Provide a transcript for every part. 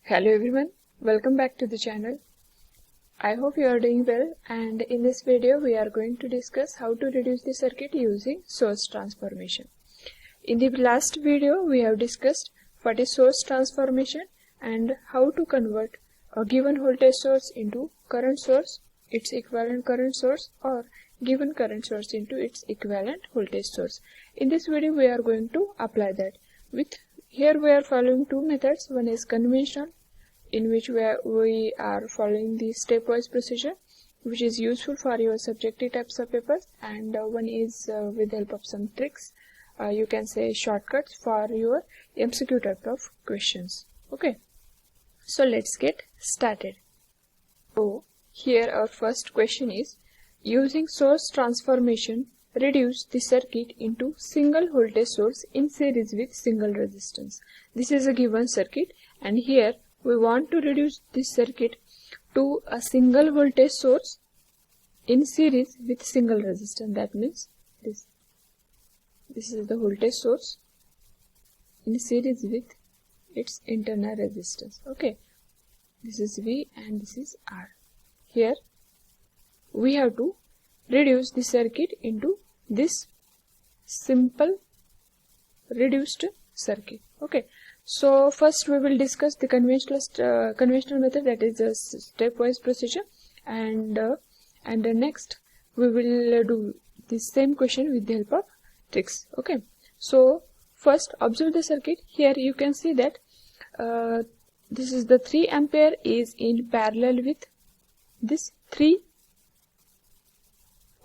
Hello everyone, welcome back to the channel. I hope you are doing well, and in this video we are going to discuss how to reduce the circuit using source transformation. In the last video we have discussed what is source transformation and how to convert a given voltage source into current source, its equivalent current source, or given current source into its equivalent voltage source. In this video we are going to apply that. Here we are following two methods. One is conventional, in which we are following the stepwise procedure, which is useful for your subjective types of papers, and one is with the help of some tricks, you can say shortcuts for your MCQ type of questions. Okay, so let's get started. So here our first question is, using source transformation, reduce the circuit into single voltage source in series with single resistance. This is a given circuit, and here we want to reduce this circuit to a single voltage source in series with single resistance. That means this is the voltage source in series with its internal resistance. Okay, this is V and this is R. Here we have to reduce the circuit into this simple reduced circuit. Okay, so first we will discuss the conventional method, that is the stepwise procedure, and next we will do the same question with the help of tricks. Okay, so first observe the circuit. Here you can see that this is the 3 ampere is in parallel with this 3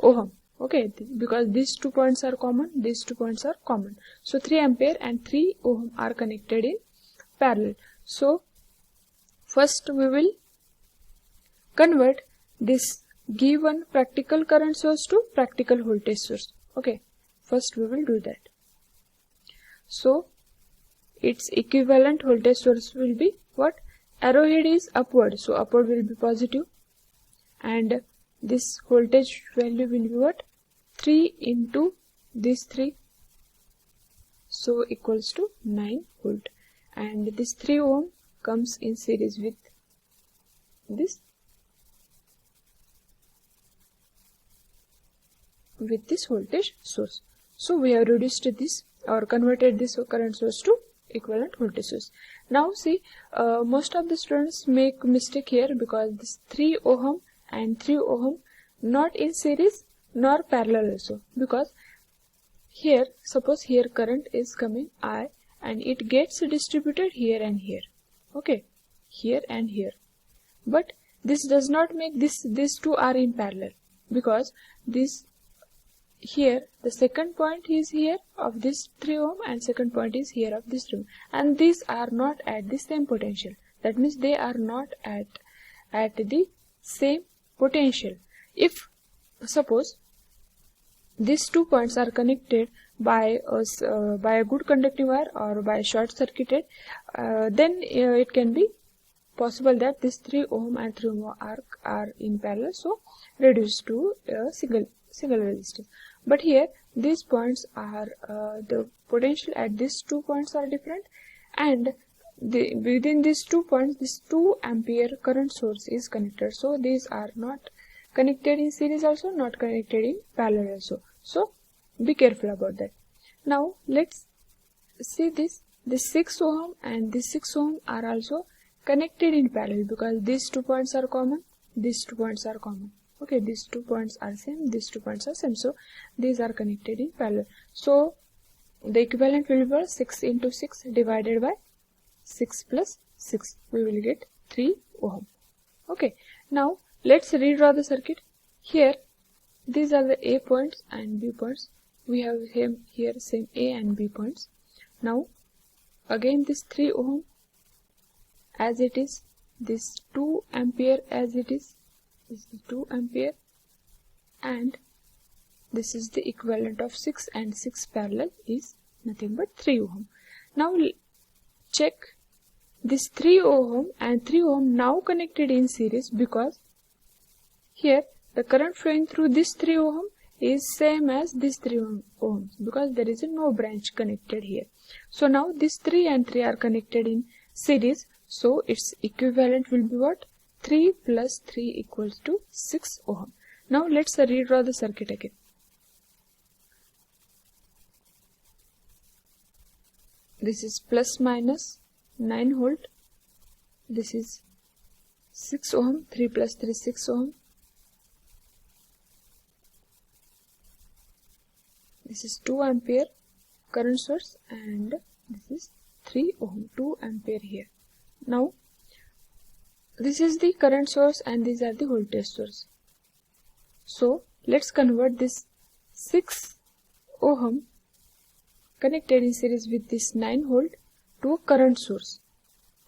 ohm. Okay, because these 2 points are common, so 3 ampere and 3 ohm are connected in parallel. So first we will convert this given practical current source to practical voltage source. Okay, first we will do that. So its equivalent voltage source will be what? Arrowhead is upward, so upward will be positive, and this voltage value will be what? 3 into this 3, so equals to 9 volt, and this 3 ohm comes in series with this voltage source. So we have reduced this or converted this current source to equivalent voltage source. Now see, most of the students make mistake here, because this 3 ohm and 3 ohm not in series nor parallel also, because here suppose here current is coming I and it gets distributed here and here. Okay, here and here, but this does not make these two are in parallel, because this here the second point is here of this 3 ohm and second point is here of this 3 ohm, and these are not at the same potential. That means they are not at the same potential. If suppose these 2 points are connected by a good conducting wire or by short circuited, then it can be possible that this 3 ohm and 3 ohm are in parallel, so reduced to a single resistance. But here these points are the potential at these 2 points are different, and within these 2 points this 2 ampere current source is connected, so these are not connected in series also, not connected in parallel also, so be careful about that. Now let's see this 6 ohm and this 6 ohm are also connected in parallel, because these 2 points are common, these 2 points are common. Okay, these 2 points are same, these 2 points are same, so these are connected in parallel. So the equivalent will be 6 into 6 divided by 6 plus 6, we will get 3 ohm. Okay, now let's redraw the circuit. Here these are the A points and B points. We have here same A and B points. Now again this 3 ohm as it is, this 2 ampere as it is, this is 2 ampere, and this is the equivalent of 6, and 6 parallel is nothing but 3 ohm. Now check this 3 ohm and 3 ohm now connected in series, because here the current flowing through this 3 ohm is same as this 3 ohms, because there is no branch connected here. So now this 3 and 3 are connected in series, So its equivalent will be what? 3 plus 3 equals to 6 ohm. Now let's redraw the circuit again. This is plus minus 9 volt. This is 6 ohm. 3 plus 3 6 ohm. This is 2 ampere current source and this is 3 ohm, 2 ampere here. Now this is the current source and these are the voltage source. So let's convert this 6 ohm connected in series with this 9 volt to a current source.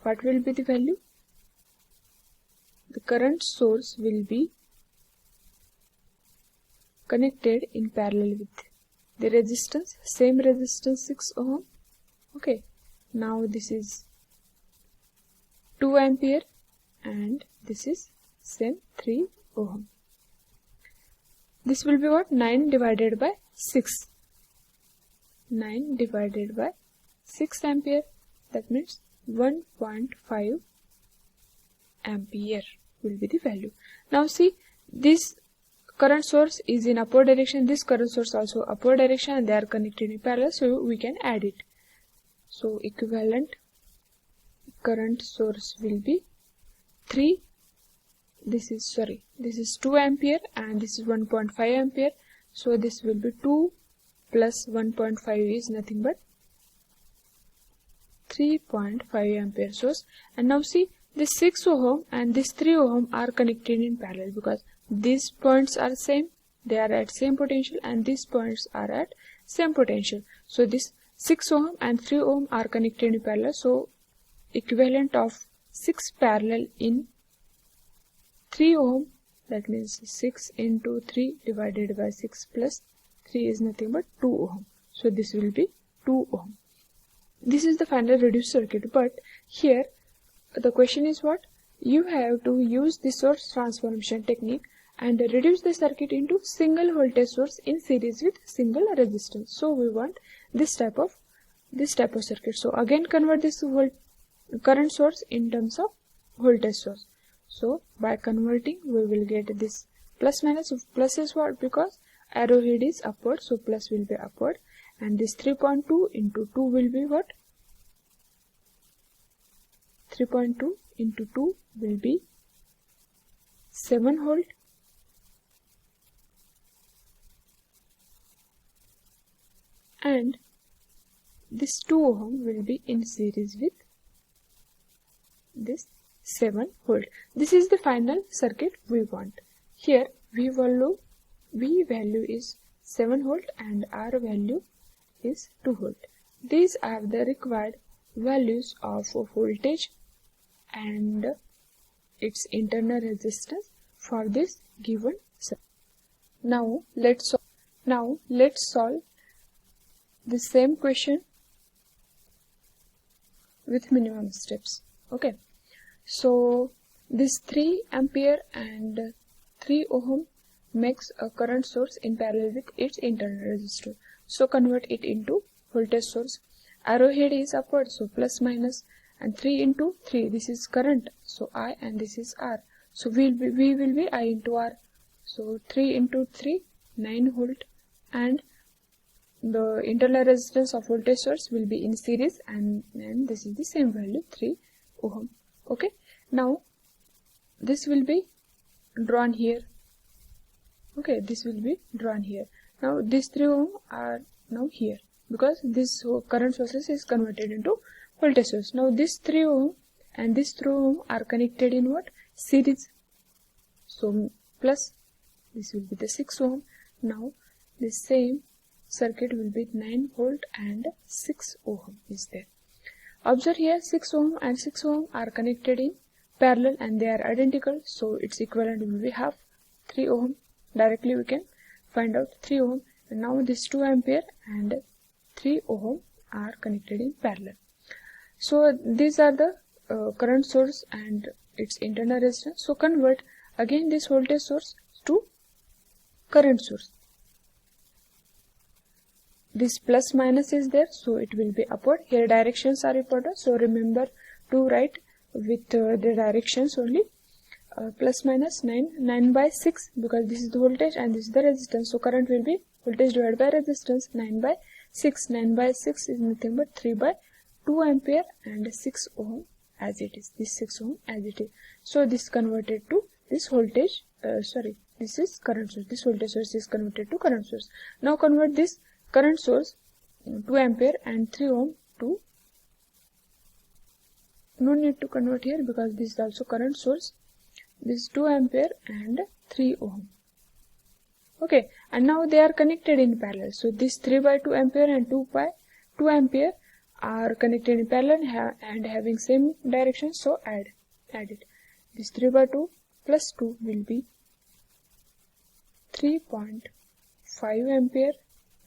What will be the value? The current source will be connected in parallel with the resistance, same resistance 6 ohm. Okay, now this is 2 ampere and this is same 3 ohm. This will be what? 9 divided by 6. 9 divided by 6 ampere, that means 1.5 ampere will be the value. Now see, this current source is in upward direction, this current source also upward direction, and they are connected in parallel, so we can add it. So equivalent current source will be 3, this is 2 ampere and this is 1.5 ampere, so this will be 2 plus 1.5 is nothing but 3.5 ampere source. And now see, this 6 ohm and this 3 ohm are connected in parallel because these points are same, they are at same potential, and these points are at same potential. So this 6 ohm and 3 ohm are connected in parallel, so equivalent of 6 parallel in 3 ohm, that means 6 into 3 divided by 6 plus 3 is nothing but 2 ohm. So this will be 2 ohm. This is the final reduced circuit, but here the question is what? You have to use the source transformation technique and reduce the circuit into single voltage source in series with single resistance. So we want this type of circuit. So again convert this current source in terms of voltage source. So by converting we will get this plus minus. Plus is what? Because arrowhead is upward, so plus will be upward, and this 3.2 into 2 will be what? 3.2 into 2 will be 7 volt, and this 2 ohm will be in series with this 7 volt. This is the final circuit we want. Here V value is 7 volt and R value is 2 volt. These are the required values of voltage and its internal resistance for this given circuit. Now let's solve the same question with minimum steps. Okay, so this 3 ampere and 3 ohm makes a current source in parallel with its internal resistor. So convert it into voltage source. Arrowhead is upward, so plus minus, and 3 into 3, this is current, so I, and this is R. So V will be I into R. So 3 into 3, 9 volt, and the internal resistance of voltage source will be in series, and this is the same value, 3 ohm. Okay, now this will be drawn here. Okay, this will be drawn here. Now these 3 ohm are now here because this current sources is converted into voltage source. Now this 3 ohm and this 3 ohm are connected in what? Series. So plus this will be the 6 ohm. Now the same circuit will be 9 volt and 6 ohm is there. Observe here, 6 ohm and 6 ohm are connected in parallel and they are identical, so its equivalent will be half 3 ohm. Directly we can find out 3 ohm, and now this 2 ampere and 3 ohm are connected in parallel. So these are the current source and its internal resistance. So convert again this voltage source to current source. This plus minus is there, so it will be upward. Here directions are important, so remember to write with the directions only. Plus minus 9 by 6, because this is the voltage and this is the resistance. So current will be voltage divided by resistance, 9 by 6. 9 by 6 is nothing but 3 by 2 ampere and 6 ohm as it is. This 6 ohm as it is. So this converted to this voltage, this is current source. This voltage source is converted to current source. Now convert this current source 2 ampere and 3 ohm to, no need to convert here because this is also current source. This 2 ampere and 3 ohm. Okay, and now they are connected in parallel. So this 3 by 2 ampere and 2 by 2 ampere are connected in parallel and having same direction. So add it. This 3 by 2 plus 2 will be 3.5 ampere,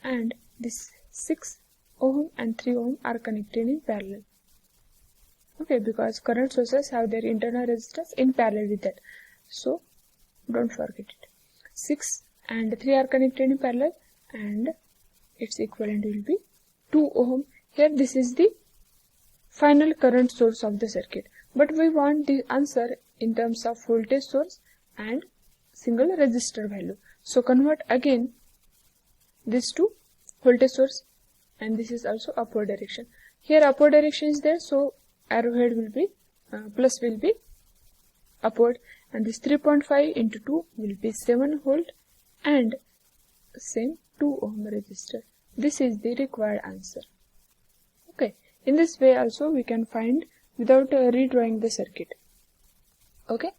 and this 6 ohm and 3 ohm are connected in parallel. Okay, because current sources have their internal resistance in parallel with that. So don't forget it. 6 and 3 are connected in parallel and its equivalent will be 2 ohm. Here this is the final current source of the circuit. But we want the answer in terms of voltage source and single resistor value. So convert again this to voltage source, and this is also upward direction. Here upward direction is there, so arrowhead will be plus will be upward, and this 3.5 into 2 will be 7 volt and same 2 ohm resistor. This is the required answer. Okay, in this way also we can find without redrawing the circuit. Okay,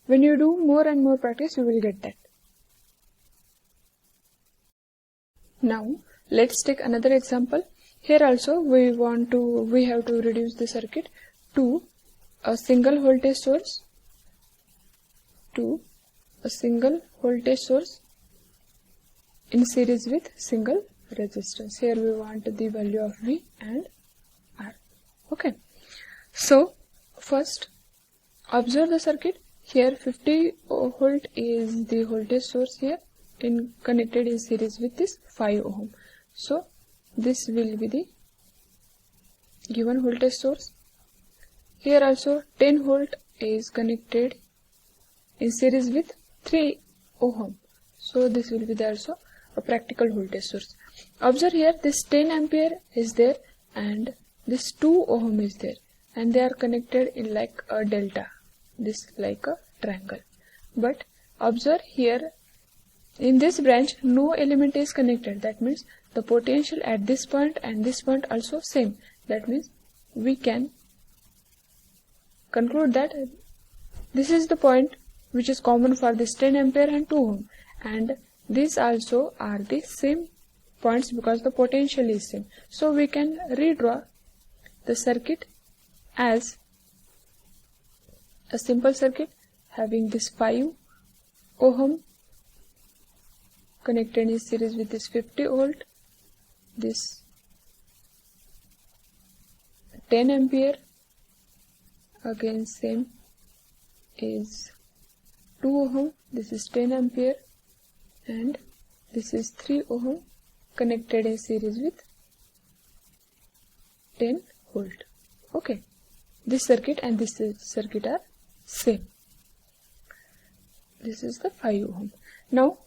when you do more and more practice you will get that. Now let's take another example. Here also we have to reduce the circuit to a single voltage source, in series with single resistance. Here we want the value of V and R. Okay, so first observe the circuit. Here 50 volt is the voltage source here connected in series with this 5 ohm. So this will be the given voltage source. Here also 10 volt is connected in series with 3 ohm. So this will be also a practical voltage source. Observe here this 10 ampere is there and this 2 ohm is there, and they are connected in like a delta, this like a triangle. But observe here in this branch no element is connected. That means the potential at this point and this point also same. That means we can conclude that this is the point which is common for this 10 ampere and 2 ohm, and these also are the same points because the potential is same. So we can redraw the circuit as a simple circuit having this 5 ohm connected in series with this 50 volt, this 10 ampere, again same is 2 ohm, this is 10 ampere, and this is 3 ohm connected in series with 10 volt. Okay, this circuit and this circuit are same. This is the 5 ohm. Now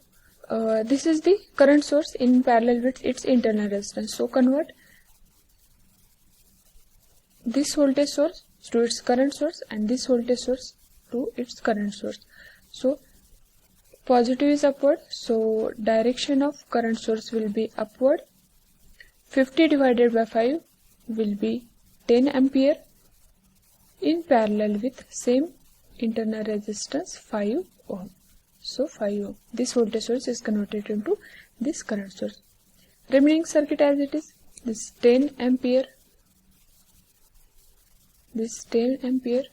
this is the current source in parallel with its internal resistance. So convert this voltage source to its current source and this voltage source to its current source. So positive is upward, so direction of current source will be upward. 50 divided by 5 will be 10 ampere in parallel with same internal resistance 5 ohm. So 5 ohm. This voltage source is converted into this current source. Remaining circuit as it is, this 10 ampere, this 10 ampere,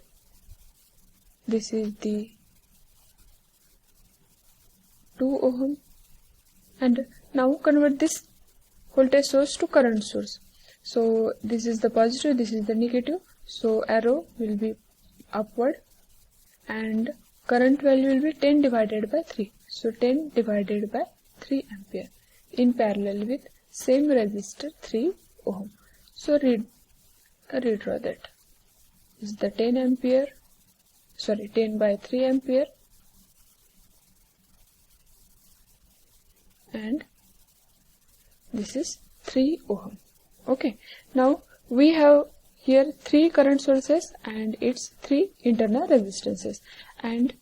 this is the 2 ohm, and now convert this voltage source to current source. So this is the positive, this is the negative, so arrow will be upward and current value will be 10 divided by 3. So 10 divided by 3 ampere in parallel with same resistor 3 ohm. So redraw that. is the 10 by 3 ampere, and this is 3 ohm. Okay, now we have here 3 current sources and its 3 internal resistances, and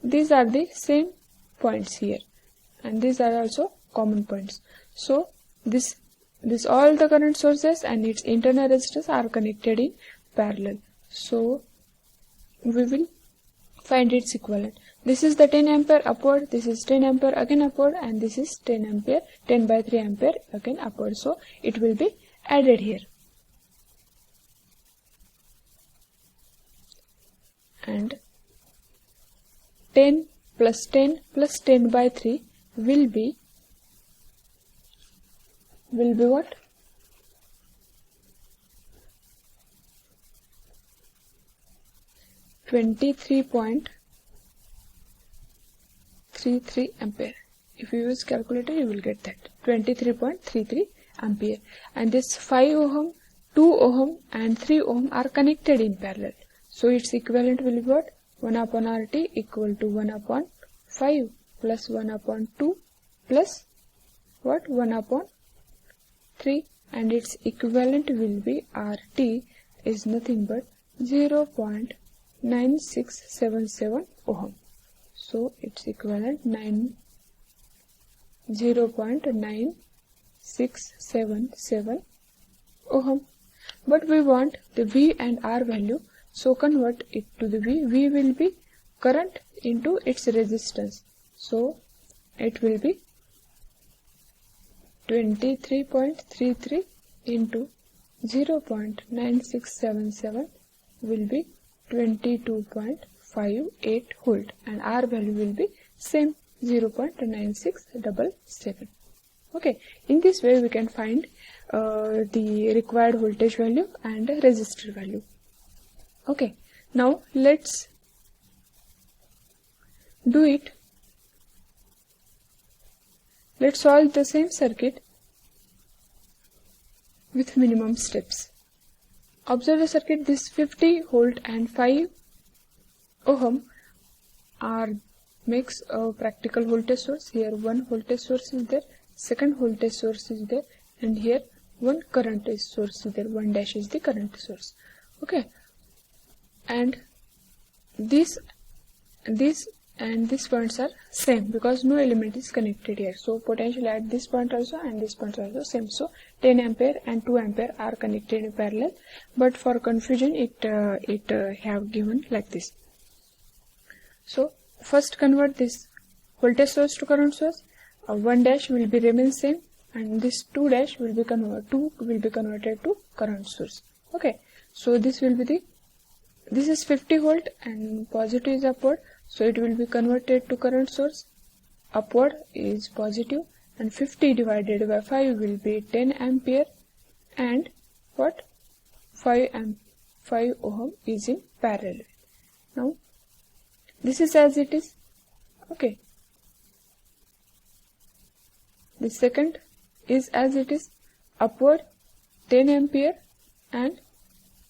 these are the same points here, and these are also common points. So this all the current sources and its internal resistance are connected in parallel. So we will find its equivalent. This is the 10 ampere upward, this is 10 ampere again upward, and this is 10 ampere, 10 by 3 ampere again upward. So it will be added here. And 10 plus 10 plus 10 by 3 will be what? 23.33 ampere. If you use calculator, you will get that 23.33 ampere. And this 5 ohm, 2 ohm and 3 ohm are connected in parallel. So its equivalent will be what? 1 upon RT equal to 1 upon 5 plus 1 upon 2 plus what? 1 upon 3, and its equivalent will be RT is nothing but 0.9677 ohm. So its equivalent 0.9677 ohm. But we want the V and R value, so convert it to the V. V will be current into its resistance. So it will be 23.33 into 0.9677 will be 22.58 volt, and R value will be same 0.9677. Okay, in this way we can find the required voltage value and resistor value. Okay, now let's do it. Let's solve the same circuit with minimum steps. Observe the circuit. This 50 volt and 5 ohm makes a practical voltage source. Here one voltage source is there, second voltage source is there, and here one current source is there. 1 dash is the current source. Okay, and this and these points are same because no element is connected here. So potential at this point also and this point also same. So 10 ampere and 2 ampere are connected in parallel, but for confusion it have given like this. So first convert this voltage source to current source. 1 dash will be remain same, and this 2 dash will be converted to current source. Okay, so this will be this is 50 volt and positive is upward, so it will be converted to current source. Upward is positive, and 50 divided by 5 will be 10 ampere, and what? 5 ohm is in parallel. Now this is as it is. Okay, the second is as it is, upward 10 ampere and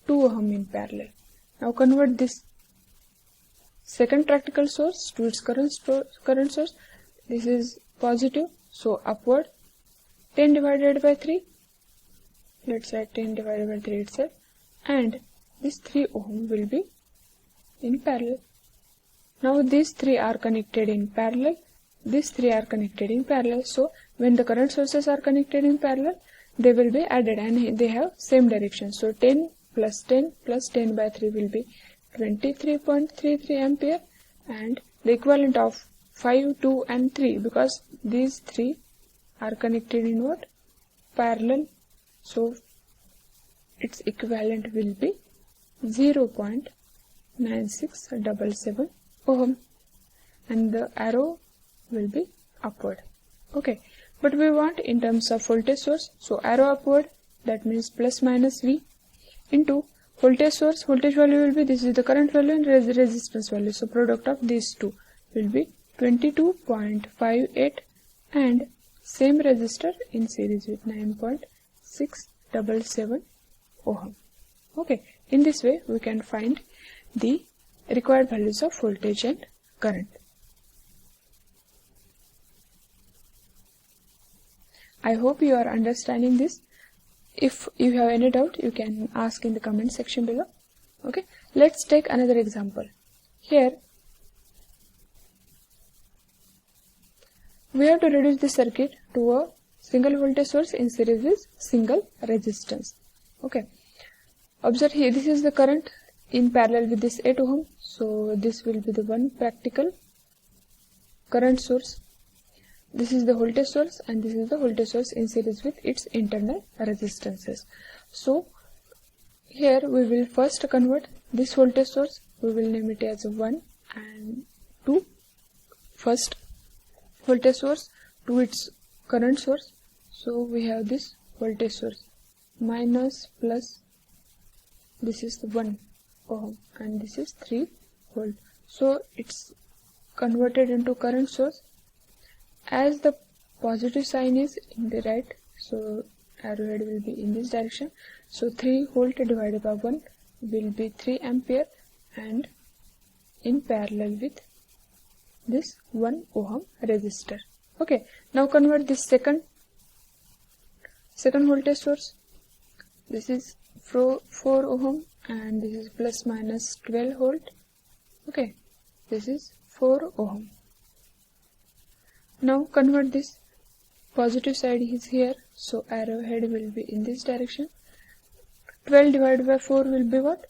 2 ohm in parallel. Now convert this second practical source to its current source. This is positive, so upward 10 divided by 3, let's say 10 divided by 3 itself, and this 3 ohm will be in parallel. Now these 3 are connected in parallel, these 3 are connected in parallel. So when the current sources are connected in parallel, they will be added and they have same direction. So 10 plus 10 plus 10 by 3 will be 23.33 ampere, and the equivalent of 5, 2 and 3, because these 3 are connected in what? Parallel. So its equivalent will be 0.9677 ohm, and the arrow will be upward. Okay, but we want in terms of voltage source, so arrow upward, that means plus minus V, into voltage source. Voltage value will be, this is the current value and resistance value, so product of these two will be 22.58, and same resistor in series with 9.677 ohm. Okay, In this way, we can find the required values of voltage and current. I hope you are understanding this. If you have any doubt, you can ask in the comment section below. Okay, let's take another example. Here, we have to reduce the circuit to a single voltage source in series with single resistance. Okay, observe here, this is the current in parallel with this 8 ohm. So this will be the one practical current source. This is the voltage source and this is the voltage source in series with its internal resistances. So here we will first convert this voltage source. We will name it as 1 and 2. First voltage source to its current source. So we have this voltage source minus plus, this is 1 ohm and this is 3 volt. So it's converted into current source. As the positive sign is in the right, so arrowhead will be in this direction. So 3 volt divided by 1 will be 3 ampere and in parallel with this 1 ohm resistor. Okay, now convert this second voltage source. This is 4 ohm and this is plus minus 12 volt. Okay, this is 4 ohm. Now convert this, positive side is here, so arrowhead will be in this direction. 12 divided by 4 will be what?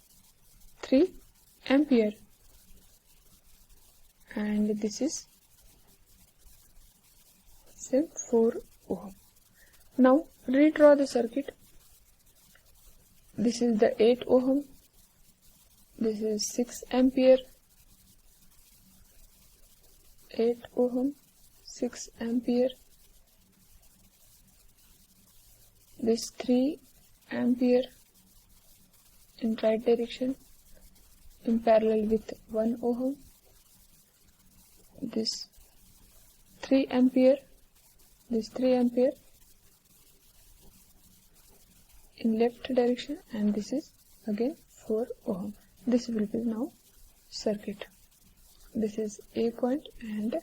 3 ampere. And this is same 4 ohm. Now redraw the circuit. This is the 8 ohm. This is 6 ampere. 8 ohm. 6 ampere, this 3 ampere in right direction in parallel with 1 ohm, this 3 ampere, this 3 ampere in left direction, and this is again 4 ohm. This will be now circuit. This is A point and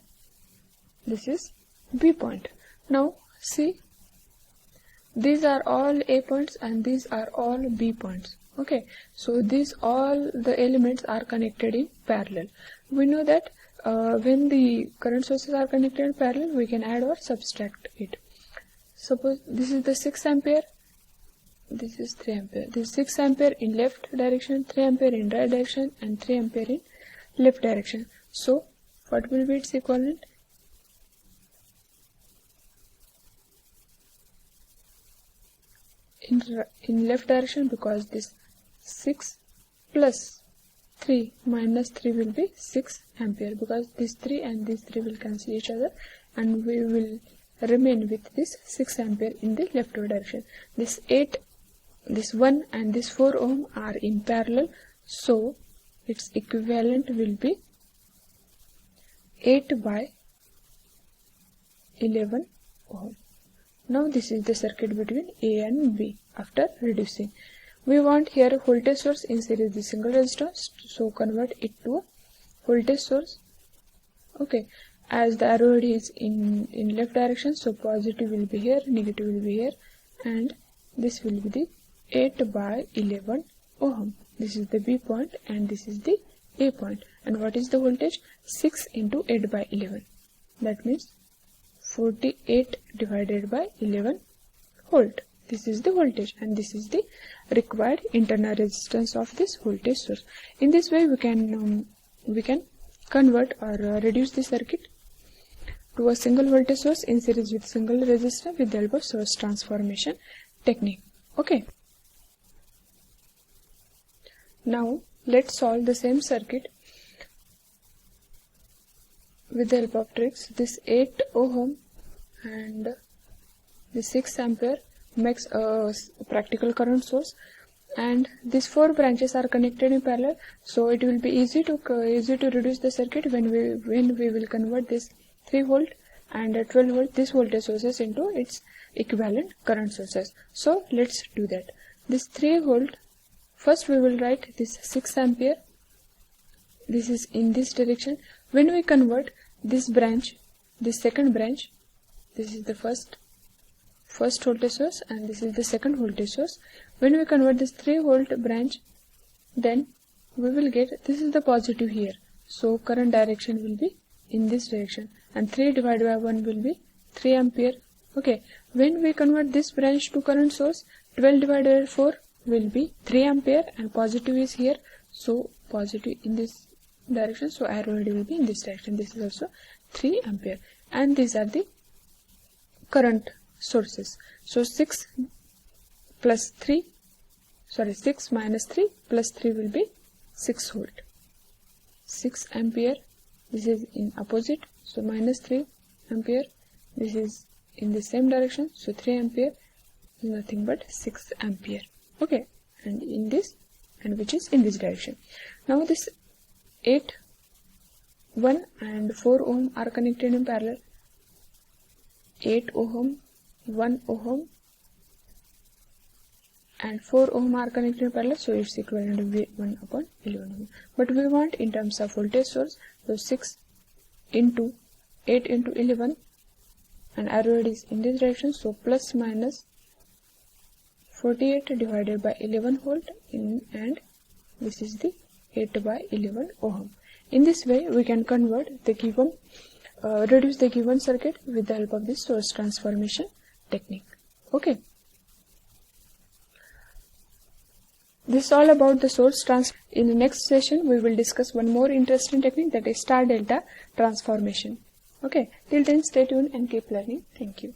this is B point. Now see, these are all A points and these are all B points. Okay, so these all the elements are connected in parallel. We know that when the current sources are connected in parallel, we can add or subtract it. Suppose this is the 6 ampere, this is 3 ampere. This is 6 ampere in left direction, 3 ampere in right direction and 3 ampere in left direction. So what will be its equivalent? In left direction, because this 6 plus 3 minus 3 will be 6 ampere, because this 3 and this 3 will cancel each other and we will remain with this 6 ampere in the left direction. This 8, this 1 and this 4 ohm are in parallel, so its equivalent will be 8 by 11 ohm. Now this is the circuit between A and B after reducing. We want here a voltage source in series with single resistance, so convert it to a voltage source. Okay, as the arrowhead is in left direction, so positive will be here, negative will be here, and this will be the 8 by 11 ohm. This is the B point and this is the A point. And what is the voltage? 6 into 8 by 11. That means 48 divided by 11 volt. This is the voltage and this is the required internal resistance of this voltage source. In this way we can convert or reduce the circuit to a single voltage source in series with single resistor with the help of source transformation technique. Okay. Now let's solve the same circuit with the help of tricks. This 8 ohm and the 6 ampere makes a practical current source, and these 4 branches are connected in parallel, so it will be easy to reduce the circuit when we will convert this 3 volt and 12 volt this voltage sources into its equivalent current sources. So let's do that. This 3 volt first we will write this 6 ampere. This is in this direction. When we convert this branch, this second branch, this is the first voltage source and this is the second voltage source. When we convert this 3 volt branch, then we will get, this is the positive here, so current direction will be in this direction, and 3 divided by 1 will be 3 ampere. Okay, when we convert this branch to current source, 12 divided by 4 will be 3 ampere, and positive is here, so positive in this direction, so arrow head will be in this direction. This is also 3 ampere, and these are the current sources. So 6 minus 3 plus 3 will be 6 volt. 6 ampere, this is in opposite, so minus 3 ampere. This is in the same direction, so 3 ampere is nothing but 6 ampere. Okay, and in this, and which is in this direction. Now this 8, 1 and 4 ohm are connected in parallel. 8 ohm, 1 ohm and 4 ohm are connected in parallel, so it's equivalent to 1 upon 11 ohm. But we want in terms of voltage source, so 6 into 8 into 11, and arrow head is in this direction, so plus minus 48 divided by 11 volt and this is the 8 by 11 ohm. In this way we can convert the given, reduce the given circuit with the help of this source transformation technique. Okay. This is all about the source transfer. In the next session, we will discuss one more interesting technique, that is star delta transformation. Okay, till then stay tuned and keep learning. Thank you.